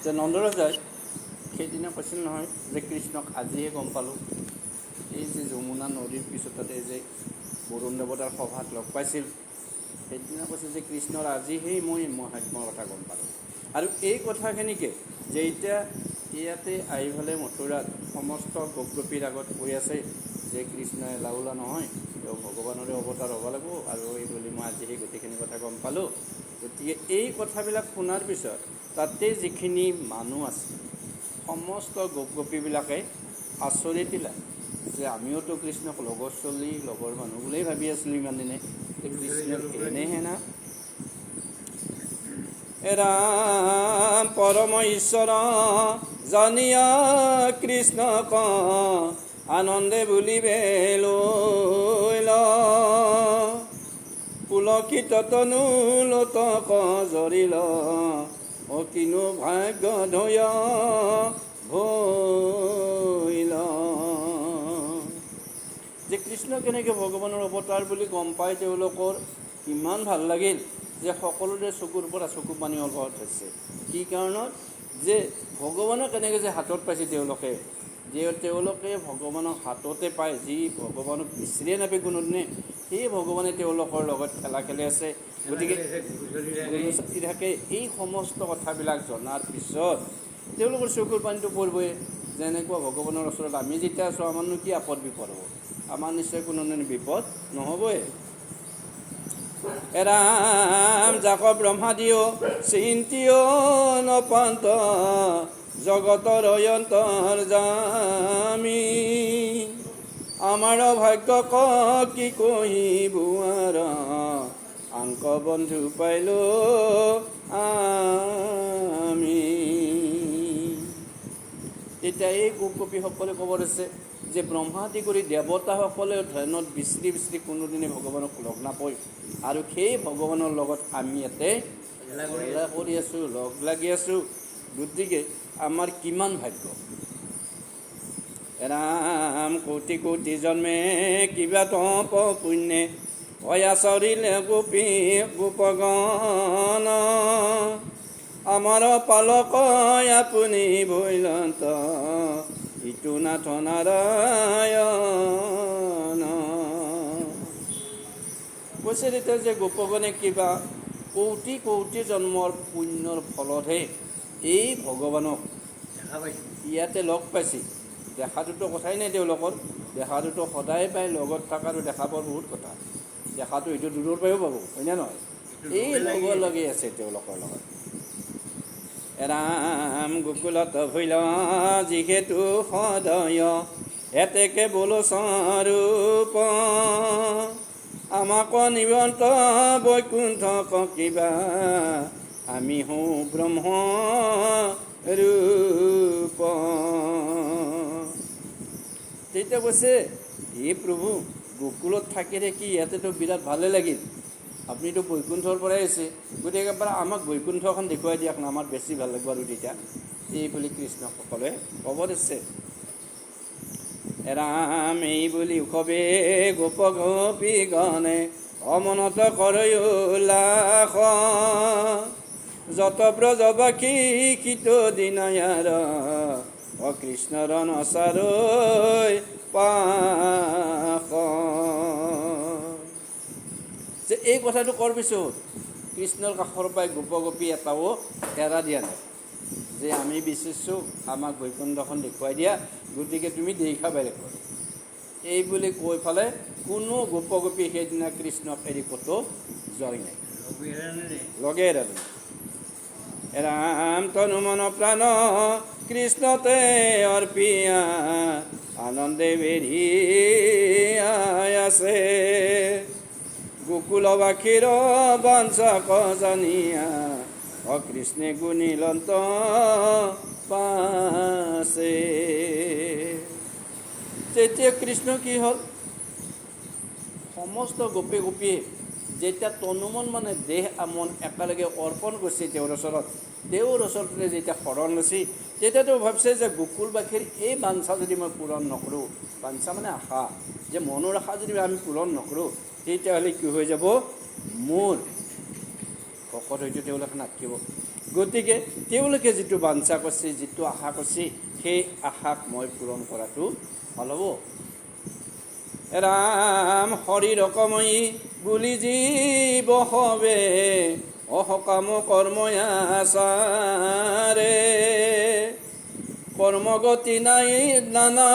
যে নন্দৰাজাই সেইদিনা কৈছিল নহয় যে কৃষ্ণক আজিহে গম পালোঁ। এই যে যমুনা নদীৰ পিছতে যে বৰুণ দেৱতাৰ সভাত লগ পাইছিল, সেইদিনা কৈছিল যে কৃষ্ণৰ আজিহে মই মহাত্মাৰ কথা গম পালোঁ। আৰু এই কথাখিনিকে যে এতিয়া ইয়াতে আহি পেলাই মথুৰাত সমস্ত গোপগোপীৰ আগত কৈ আছে যে কৃষ্ণ এলাউলা নহয়, তেওঁ ভগৱানৰে অৱতাৰ হ'ব লাগিব, আৰু এই বুলি মই আজি সেই গোটেইখিনি কথা গম পালোঁ। গতিকে এই কথাবিলাক শুনাৰ পিছত তাতে যিখিনি মানুহ আছে সমস্ত গোপগোপীবিলাকে আচৰিত দিলে যে আমিওতো কৃষ্ণক লগৰ চলি লগৰ মানুহ বুলিয়েই ভাবি আছিলোঁ ইমান দিনে, কৃষ্ণক এনেহে না। ৰাম পৰম ঈশ্বৰ জানিয়া কৃষ্ণক আনন্দে বুলিবে লৈল, পুলকিত তনু লোতক জৰিল, অ কিনো ভাগ্য ধয় ভৈল। যে কৃষ্ণ কেনেকৈ ভগৱানৰ অৱতাৰ বুলি গম পাই তেওঁলোকৰ ইমান ভাল লাগিল যে সকলোৰে চকুৰ পৰা চকু পানী ওলত হৈছে। কি কাৰণত? যে ভগৱানক কেনেকৈ যে হাতত পাইছে তেওঁলোকে, যে তেওঁলোকে ভগৱানক হাততে পায়, যি ভগৱানক বিচৰিয়ে নাপায় কোনোদিনে, সেই ভগৱানে তেওঁলোকৰ লগত খেলা খেলি আছে। গতিকে গুণচাতি থাকে। এই সমস্ত কথাবিলাক জনাৰ পিছত তেওঁলোকৰ চকুৰ পানীটো পৰিবই। যেনেকুৱা ভগৱানৰ ওচৰত আমি যেতিয়া আছোঁ, আমাৰনো কি আপদ বিপদ হ'ব? আমাৰ নিশ্চয় কোনোদিন বিপদ নহ'বই। ৰাম যাক ব্ৰহ্মাদিও চিন্তিও নপান্ত, জগতৰ অন্তৰ্যামী, আমাৰ ভাগ্য কি কহিব আর, আংক বন্ধু পাইলো আমি। তেতিয়া এই গোপগোপীসকলে ক'ব দিছে যে ব্ৰহ্মাদি কৰি দেৱতাসকলেও ধ্যানত বিচৰি বিচৰি কোনোদিনে ভগৱানক লগ নাপায়, আৰু সেই ভগৱানৰ লগত আমি ইয়াতে লীলা কৰি আছোঁ, লগ লাগি আছোঁ। গতিকে আমাৰ কিমান ভাগ্য। ৰাম কোটি কোটি জন্মে কিবা তপ পুণ্যে, অয়া চৰিলে গোপী গোপগণ, আমাৰ পালক আপুনি ভৈলন্ত, ইটো নাথ নাৰায়ণ। কৈছে তেতিয়া যে গোপগণে কিবা কৌটি কৌটি জন্মৰ পুণ্যৰ ফলতহে এই ভগৱানক ইয়াতে লগ পাইছিল। দেখাটোতো কথাই নাই তেওঁলোকৰ, দেখাটোতো সদায় পায়, লগত থকাটো দেখা পোৱাৰ বহুত কথা, দেখাটো এইটো দূৰৰ পৰাও পাব, হয়নে নহয়? এই লগৰ লগেই আছে তেওঁলোকৰ লগত। ৰাম গোকুলত ভৈল যিহেতু সদয়, এতেকে বোলো স্বৰূপ, আমাক নিবন্ত বৈকুণ্ঠ কিবা, আমি হওঁ ব্ৰহ্ম ৰূপ। তেতিয়া কৈছে হে প্ৰভু, গোকুলত থাকি থাকি ইয়াতেতো বিৰাট ভালে লাগিল, আপুনিতো বৈকুণ্ঠৰ পৰাই আছে, গতিকে এবাৰ আমাক বৈকুণ্ঠখন দেখুৱাই দিয়ক না, আমাৰ বেছি ভাল লাগিব আৰু তেতিয়া। এই বুলি কৃষ্ণসকলে ক'ব দিছে। ৰাম এই বুলি কবে গোপ গোপী গণে, অমনত কৰে উল্লাস, যত ব্ৰজবাসী কিত দিনায়াৰ, অকৃষ্ণৰ নচাৰৈ পাশ। যে এই কথাটো কোৱাৰ পিছত কৃষ্ণৰ কাষৰ পৰাই গোপগোপী এটাও এৰা দিয়া নাই, যে আমি বিচাৰিছোঁ আমাক বৈকুণ্ঠখন দেখুৱাই দিয়া, গতিকে তুমি দেখা বেলেগ কৰা। এই বুলি কৈ পেলাই কোনো গোপগোপী সেইদিনা কৃষ্ণক এৰি ক'তো যোৱাই নাই, লগে এৰা নাই। ৰাম তনু মন প্ৰাণ কৃষ্ণতে অৰ্পিয়া, আনন্দে বেৰি আছে, গোকুলবাসীৰ বাঞ্ছা জানিয়া, অকৃষ্ণে গুণিলন্ত পাছে। তেতিয়া কৃষ্ণ কি হ'ল, সমস্ত গোপী গোপীয়ে যেতিয়া তনুমন মানে দেহ মন একেলগে অৰ্পণ কৰিছে তেওঁৰ ওচৰতে যেতিয়া শৰণ লৈছে, তেতিয়াতো ভাবিছে যে গোকুলবাসীৰ এই বাঞ্ছা যদি মই পূৰণ নকৰোঁ, বাঞ্ছা মানে আশা, যে মনৰ আশা যদি আমি পূৰণ নকৰোঁ, তেতিয়াহ'লে কি হৈ যাব, মোৰ ভকত হয়তো তেওঁলোকে নাথাকিব, গতিকে তেওঁলোকে যিটো বাঞ্ছা কৰিছে, যিটো আশা কৰিছে, সেই আশাক মই পূৰণ কৰাটো ভাল হ'ব। ৰাম হৰি ৰকময়ী বুলি জীৱ হবে, অসকাম কৰ্ময়াচাৰে। কৰ্মগতি নাই নানা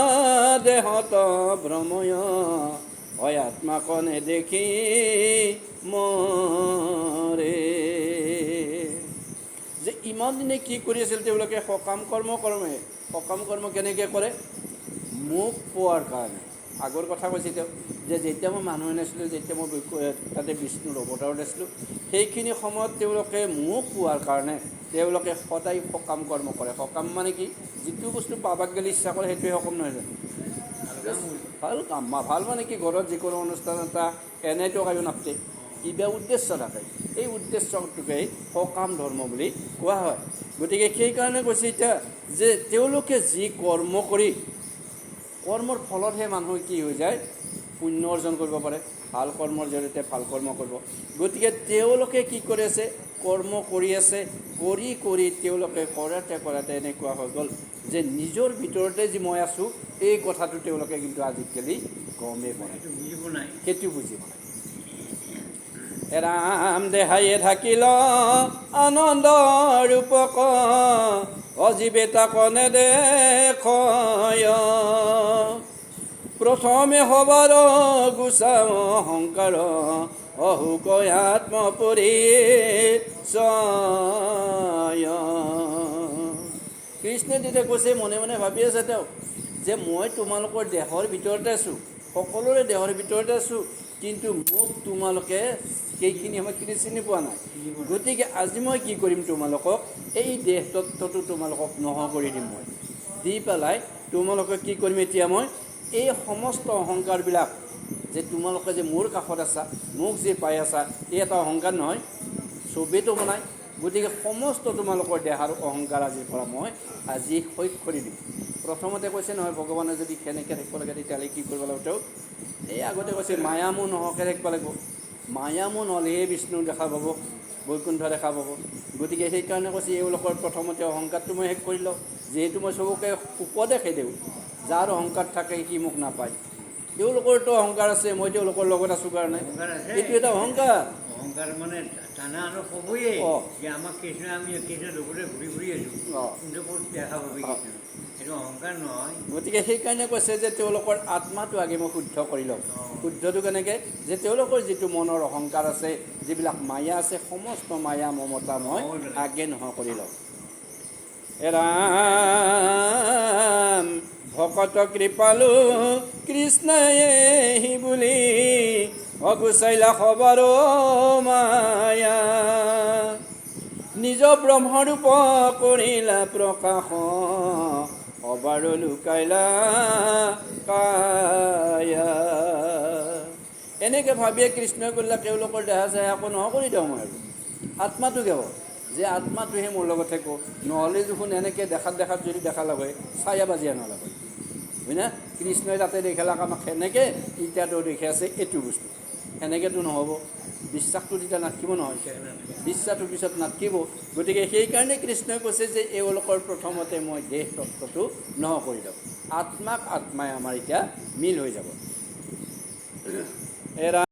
দেহত ভ্ৰময়, হয় আত্মাক নেদেখি মৰে। যে ইমান দিনে কি কৰি আছিল তেওঁলোকে? সকাম কৰ্ম কৰ্মে। সকাম কৰ্ম কেনেকৈ কৰে? মোক পোৱাৰ কাৰণে। আগৰ কথা কৈছে তেওঁ, যে যেতিয়া মই মানুহ আনিছিলোঁ, যেতিয়া মই তাতে বিষ্ণুৰ অৱতাৰত আছিলোঁ, সেইখিনি সময়ত তেওঁলোকে মোক পোৱাৰ কাৰণে তেওঁলোকে সদায় সকাম কৰ্ম কৰে। সকাম মানে কি? যিটো বস্তু পাবাক গ'লে ইচ্ছা কৰে সেইটোৱে সকাম নহয় জানো? ভাল কাম। ভাল মানে কি? ঘৰত যিকোনো অনুষ্ঠান এটা এনেইতো কায়ো নাপাতে, কিবা উদ্দেশ্য থাকে। এই উদ্দেশ্যটোকেই সকাম ধৰ্ম বুলি কোৱা হয়। গতিকে সেইকাৰণে কৈছে এতিয়া যে তেওঁলোকে যি কৰ্ম কৰি, কৰ্মৰ ফলতহে মানুহ কি হৈ যায়? পুণ্য অৰ্জন কৰিব পাৰে। ভাল কৰ্মৰ জৰিয়তে ভাল কৰ্ম কৰিব। গতিকে তেওঁলোকে কি কৰি আছে? কৰ্ম কৰি আছে। কৰি কৰি তেওঁলোকে কৰাতে এনেকুৱা হৈ গ'ল যে নিজৰ ভিতৰতে যে মই আছোঁ, এই কথাটো তেওঁলোকে কিন্তু আজিকালি গমেই পোৱা নাই, সেইটো বুজি পোৱা নাই। ৰাম দেহায়ে থাকিল আনন্দ ৰূপক, অজীৱেতা কনে দেখয়। প্ৰথমে হবাৰ গুচাও অহংকাৰ, অহুক আত্মপৰিচয়। কৃষ্ণই তেতিয়া কৈছে, মনে মনে ভাবি আছে তেওঁ, যে মই তোমালোকৰ দেহৰ ভিতৰতে আছোঁ, সকলোৰে দেহৰ ভিতৰতে আছোঁ, কিন্তু মোক তোমালোকে সেইখিনি সময়খিনি চিনি পোৱা নাই। গতিকে আজি মই কি কৰিম? তোমালোকক এই দেহ তত্ত্বটো তোমালোকক নোহোৱা কৰি দিম। মই দি পেলাই তোমালোকক কি কৰিম? এতিয়া মই এই সমস্ত অহংকাৰবিলাক, যে তোমালোকে যে মোৰ কাষত আছা, মোক যে পাই আছা, এই এটা অহংকাৰ নহয়, চবেইতো বনায়। গতিকে সমস্ত তোমালোকৰ দেহাৰ অহংকাৰ আজিৰ পৰা মই আজি শেষ কৰি দিম। প্ৰথমতে কৈছে নহয়, ভগৱানে যদি কেনেকৈ থাকিব লাগে তেতিয়াহ'লে কি কৰিব লাগিব? তেওঁ এই আগতে কৈছে মায়ামোহ নহকে থাকিব লাগিব। মায়ামোহ নহ'লেহে বিষ্ণু দেখা পাব, বৈকুণ্ঠ দেখা পাব। গতিকে সেইকাৰণে কৈছে এওঁলোকৰ প্ৰথমতে অহংকাৰটো মই শেষ কৰি লওঁ। যিহেতু মই চবকে উপদেশে দিওঁ, যাৰ অহংকাৰ থাকে সি মোক নাপায়। তেওঁলোকৰতো অহংকাৰ আছে, মই তেওঁলোকৰ লগত আছোঁ কাৰণে, এইটো এটা অহংকাৰ। অহংকাৰ মানে জানা আৰু ক'বয়ে অঁ যে আমাক কৃষ্ণ, আমি কৃষ্ণৰ লগতে ঘূৰি ঘূৰি আছোঁ, অঁ কিন্তু ক'ত দেখা পাবি কৃষ্ণ? সেইটো অহংকাৰ নহয়। গতিকে সেইকাৰণে কৈছে যে তেওঁলোকৰ আত্মাটো আগে মই শুদ্ধ কৰি লওঁ। শুদ্ধটো কেনেকৈ? যে তেওঁলোকৰ যিটো মনৰ অহংকাৰ আছে, যিবিলাক মায়া আছে, সমস্ত মায়া মমতা মই আগে নোহোৱা কৰি লওঁ। ৰাম ভকত কৃপালু কৃষ্ণই বুলি, অগুচাইলা খবৰ মায়া। নিজ ব্ৰহ্মৰূপ কৰিলা প্ৰকাশ, অবাৰো লুকাইলা কায়া। এনেকৈ ভাবিয়ে কৃষ্ণই কৰিলে তেওঁলোকৰ দেহা চেহা একো নোহোৱা কৰি দিওঁ মই। আৰু আত্মাটো কেৱল যে আত্মাটোহে মোৰ লগত থাকিব, নহ'লে দেখোন এনেকৈ দেখাত যদি দেখা লাগে চায়া বাজিয়া নালাগে, হয় না? কৃষ্ণই তাতে দেখালাক আমাক সেনেকৈ, এতিয়াতো দেখি আছে এইটো বস্তু, সেনেকৈতো নহ'ব। বিশ্বাসটো তেতিয়া নাথাকিব নহয়, বিশ্বাসটোৰ পিছত নাথাকিব। গতিকে সেইকাৰণে কৃষ্ণই কৈছে যে এওঁলোকৰ প্ৰথমতে মই দেহ তত্ত্বটো নোহোৱা কৰি দিওঁ। আত্মাই আমাৰ এতিয়া মিল হৈ যাব।